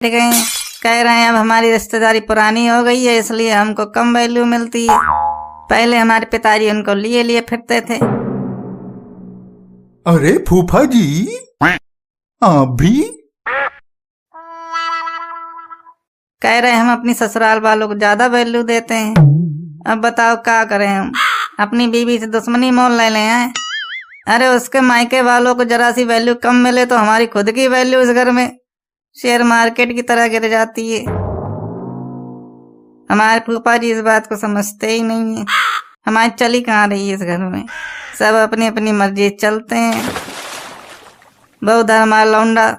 गए, कह रहे हैं अब हमारी रिश्तेदारी पुरानी हो गई है इसलिए हमको कम वैल्यू मिलती है। पहले हमारे पिताजी उनको लिए लिए फिरते थे। अरे फूफा जी, आप भी? कह रहे हैं हम अपनी ससुराल वालों को ज्यादा वैल्यू देते हैं। अब बताओ क्या करें, हम अपनी बीवी से दुश्मनी मोल ले लें हैं? अरे उसके मायके वालों को जरा सी वैल्यू कम मिले तो हमारी खुद की वैल्यू इस घर में शेयर मार्केट की तरह गिर जाती है। हमारे फूफा जी इस बात को समझते ही नहीं है। हमारी चली कहाँ रही है इस घर में, सब अपनी अपनी मर्जी चलते हैं। बहु धर्मा लौंडा,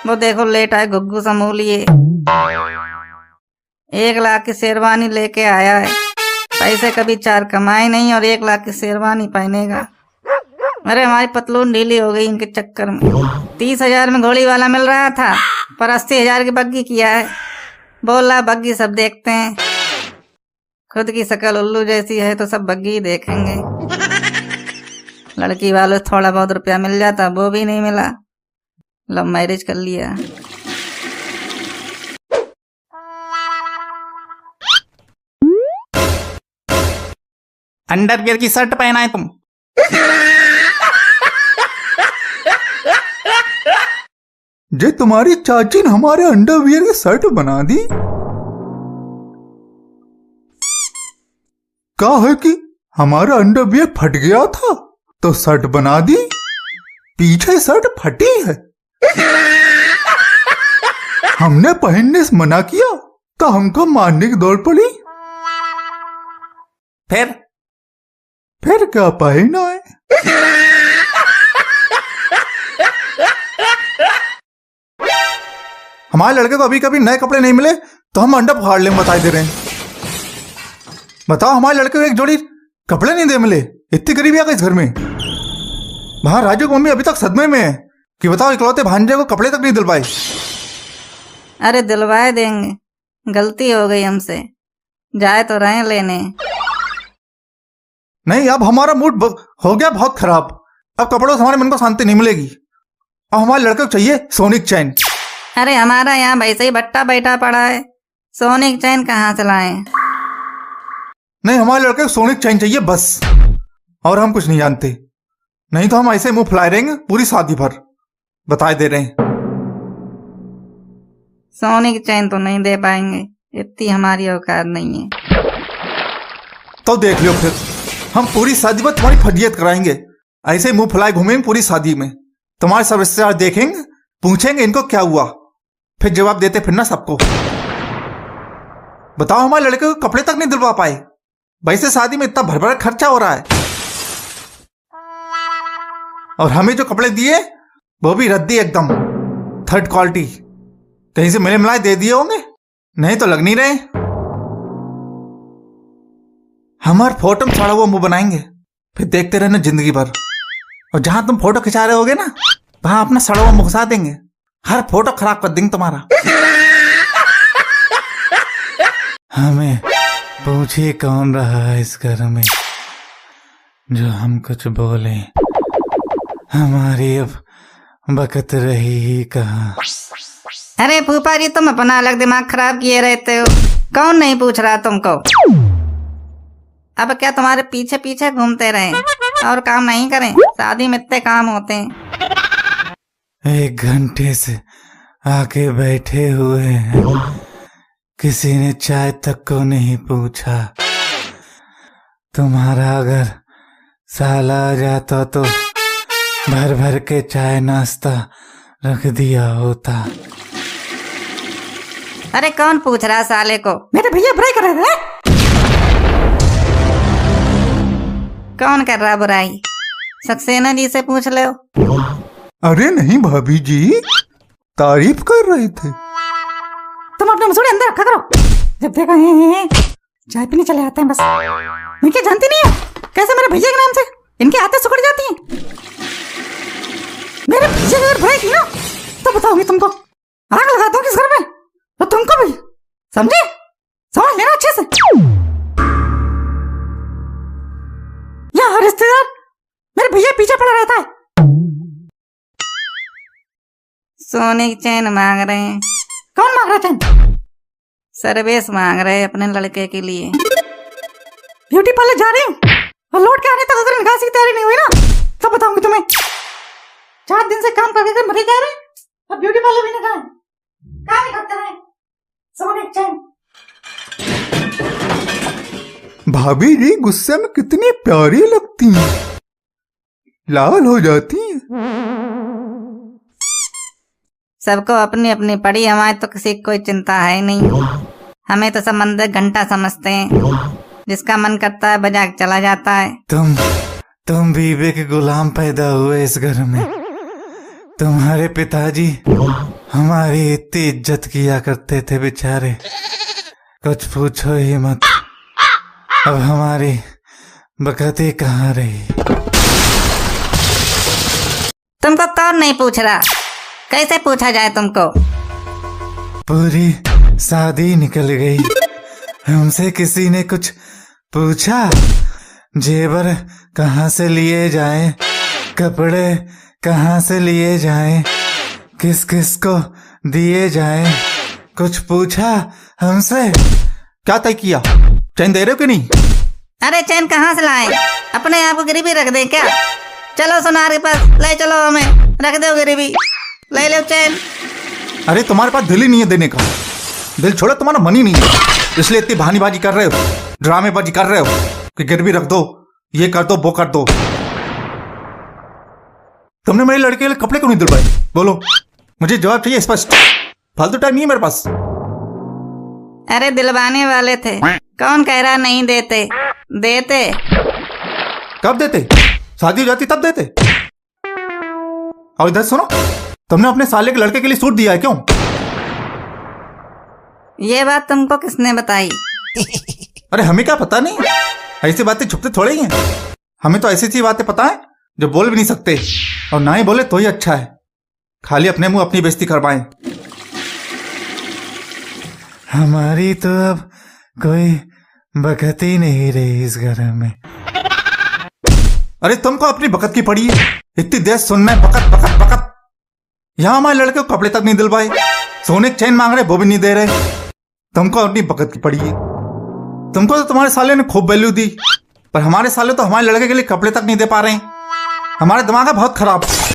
वो देखो लेट आए घुग्गू समूह लिए 1 लाख की शेरवानी लेके आया है। पैसे कभी 4 कमाए नहीं और 1 लाख की शेरवानी पहनेगा। अरे हमारी पतलून ढीली हो गई इनके चक्कर में। 30,000 में घोड़ी वाला मिल रहा था पर 80,000 की बग्गी किया है। बोला बग्गी सब देखते हैं, खुद की शकल उल्लू जैसी है तो सब बग्गी ही देखेंगे। लड़की वालों थोड़ा बहुत रुपया मिल जाता, वो भी नहीं मिला। लव मैरिज कर लिया। अंडरवियर की शर्ट पहना है तुम? जे तुम्हारी चाची ने हमारे अंडरवियर की शर्ट बना दी। कहा है कि हमारा अंडरवियर फट गया था तो शर्ट बना दी, पीछे शर्ट फटी है। हमने पहनने से मना किया तो हमको मारने की दौड़ पड़ी। फिर क्या पहना है? हमारे लड़के को अभी कभी नए कपड़े नहीं मिले तो हम अंडा फाड़ लें, बता दे रहे हैं। बताओ, हमारे लड़के को एक जोड़ी कपड़े नहीं दे मिले, इतनी गरीबी आ गई इस घर में। वहां राजू की मम्मी अभी तक सदमे में है कि बताओ इकलौते भांजे को कपड़े तक नहीं दिल पाए। अरे दिलवाए देंगे, गलती हो गई हमसे, जाए तो रहे लेने। नहीं, अब हमारा मूड हो गया बहुत खराब। अब कपड़ों से हमारे मन को शांति नहीं मिलेगी। अब हमारे लड़के को चाहिए सोनिक चैन। अरे हमारा यहाँ वैसे ही भट्टा बैठा पड़ा है, सोनिक चैन कहाँ से लाएं? नहीं, हमारे लड़के को सोनिक चैन चाहिए बस, और हम कुछ नहीं जानते। नहीं तो हम ऐसे मुंह फुलाए रहेंगे पूरी शादी भर, बताए दे रहे हैं। सोनिक चैन तो नहीं दे पाएंगे, इतनी हमारी औकात नहीं है। तो देख लो, फिर हम पूरी शादी भर तुम्हारी फजीयत कराएंगे। ऐसे मुंह फुलाए घूमेंगे पूरी शादी में। तुम्हारे सब रिश्तेदार देखेंगे, पूछेंगे इनको क्या हुआ, फिर जवाब देते फिरना सबको। बताओ, हमारे लड़के को कपड़े तक नहीं दिलवा पाए। वैसे शादी में इतना भर भर खर्चा हो रहा है, और हमें जो कपड़े दिए वो भी रद्दी, एकदम 3rd क्वालिटी। कहीं से मिले मिलाए दे दिए होंगे, नहीं तो लग नहीं रहे। हमारे फोटो में छड़ा हुआ मुंह बनाएंगे, फिर देखते रहना जिंदगी भर। और जहां तुम फोटो खिंचा रहे होगे ना, वहां अपना सड़ा हुआ मुंह घुसा देंगे, हर फोटो खराब कर देंगे तुम्हारा। हमें पूछिए कौन रहा है इस घर में जो हम कुछ बोले। हमारी अब बकत रही ही कहाँ। अरे फूफा जी, तुम अपना अलग दिमाग खराब किए रहते हो, कौन नहीं पूछ रहा तुमको। अब क्या तुम्हारे पीछे पीछे घूमते रहें और काम नहीं करें? शादी में इतने काम होते हैं। 1 घंटे से आके बैठे हुए हैं, किसी ने चाय तक को नहीं पूछा। तुम्हारा अगर साला आ जाता तो भर भर के चाय नाश्ता रख दिया होता। अरे कौन पूछ रहा साले को? मेरे भैया बुराई कर रहे थे। कौन कर रहा बुराई? सक्सेना जी से पूछ लो। अरे नहीं भाभी जी, तारीफ कर रहे थे। तुम अपने मसूड़े अंदर रखा करो, जब देखो चाय पीने चले आते हैं बस। मैं क्या जानती नहीं है कैसे मेरे भैया के नाम से इनके आते सुकड़ जाती हैं। मेरे भैया अगर बुराई की ना तो बताऊंगी तुमको, आग लगा दूंगी इस घर में, तो तुमको भी, समझे? समझ लेना अच्छे से। यहाँ रिश्तेदार मेरे भैया पीछे पड़ा रहता है। सोने की चैन मांग रहे हैं, रहा चैन? सर्विस मांग रहे अपने लड़के के लिए। ब्यूटी पार्लर जा रही हूँ और लौट के आने तक अगर निकासी की तैयारी नहीं हुई ना तब बताऊंगी तुम्हें। 4 दिन से काम करके मरे जा रहे हैं, अब ब्यूटी पार्लर भी नहीं गए, काम ही करते रहे। सोने चैन। भाभी जी गुस्से में कितनी प्यारी लगती हैं, लाल हो जाती हैं। सबको अपनी अपनी पड़ी, हमारे तो किसी को कोई चिंता है ही नहीं। हमें तो संबंध घंटा समझते हैं, जिसका मन करता है बजा के चला जाता है। तुम बीबे के गुलाम पैदा हुए इस घर में। तुम्हारे पिताजी हमारी इतनी इज्जत किया करते थे बेचारे, कुछ पूछो ही मत। अब हमारी बकती कहाँ रही? तुमको कौन नहीं पूछ रहा, कैसे पूछा जाए तुमको? पूरी शादी निकल गई, हमसे किसी ने कुछ पूछा? जेवर कहाँ से लिए जाएं, कपड़े कहाँ से लिए जाएं, किस किस को दिए जाएं, कुछ पूछा हमसे? क्या तय किया? चैन दे रहे हो कि नहीं? अरे चैन कहाँ से लाए? अपने आप को गिरवी रख दे क्या? चलो सोनार के पास ले चलो, हमें रख दो गिरवी, ले लो चैन। अरे तुम्हारे पास दिल ही नहीं है देने का, दिल छोड़ो, तुम्हारा मन ही नहीं है, इसलिए इतनी बहानेबाजी कर रहे हो, ड्रामेबाजी कर रहे हो कि गिरवी रख दो, ये कर दो, वो कर दो। तुमने मेरे लड़के के लिए कपड़े क्यों नहीं दिलवाए? बोलो, मुझे जवाब चाहिए स्पष्ट, फालतू टाइम नहीं है मेरे पास। अरे दिलवाने वाले थे, कौन कह रहा नहीं देते? देते। कब देते? शादी हो जाती तब देते। और इधर सुनो, तुमने अपने साले के लड़के के लिए सूट दिया है क्यों? ये बात तुमको किसने बताई? अरे हमें क्या पता, नहीं ऐसी बातें छुपते थोड़े ही हैं। हमें तो ऐसी बातें पता है जो बोल भी नहीं सकते, और ना ही बोले तो ही अच्छा है, खाली अपने मुंह अपनी बेइज्जती करवाएं। हमारी तो अब कोई बकत ही नहीं रही इस घर में। अरे तुमको अपनी बकत की पड़ी है, इतनी देर सुनना है बकत बकत बकत। यहाँ हमारे लड़के को कपड़े तक नहीं दिलवाए, सोने की चैन मांग रहे वो भी नहीं दे रहे, तुमको अपनी बकत की पड़ी है। तुमको तो तुम्हारे साले ने खूब वैल्यू दी, पर हमारे साले तो हमारे लड़के के लिए कपड़े तक नहीं दे पा रहे हैं। हमारा दिमाग है बहुत खराब।